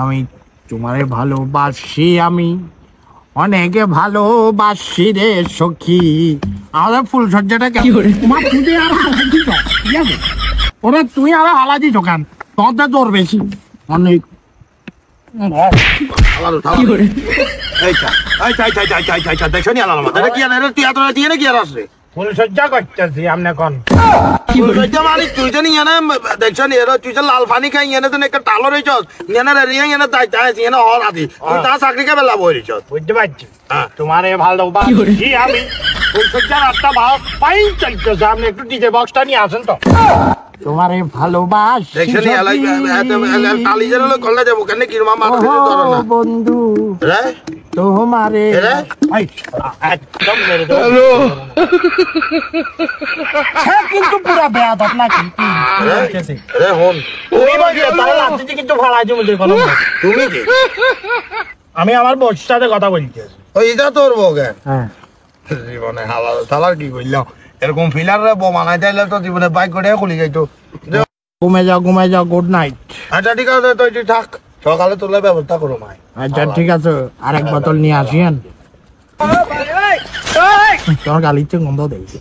আমি তোমারে ভালোবাসি, আমি অনেকে ভালোবাসি রে সখী। আমাদের ফুলসজ্জাটা কেমন? তোমার তুই আর হালা দিছ, ঠিক আছে? ওরা তুই আর হালা দিছ কেন? তোর জোর বেশি অনেক। ফুলসজ্জা করতেছি আপনি কোন লাল পানি খাই একটা টালো রয়েছ চাকরি কে বেলা বই রয়েছ। বুঝতে পারছি তোমারে ভালোবাসি আমি। ফুলসজ্জার রাতটা ভালো পাই চলতেছে, আপনি একটু ডিজে বক্সটা নিয়ে আসেন তো। তোমারে ভালোবাসি বন্ধু তোমারে একদম কিন্তু পুরা বেয়াদব নাকি? কিন্তু ভাড়া তুমি কি আমি আমার বউর সাথে কথা বলছি। এটা তোর বউকে জীবনে হালাল থালার কি করলাম এরকম ফিলার বউ মানাই চাইলে তো জীবনে বাইক করে খুলি যাইতো। ঘুমে যাও, গুড নাইট। আচ্ছা ঠিক আছে তুই থাক, সকালে তোলার ব্যবস্থা করো মাই। আচ্ছা ঠিক আছে, আরেক বোতল নিয়ে আসিয়েন। তোমার গালিতে গন্ধ দেখি।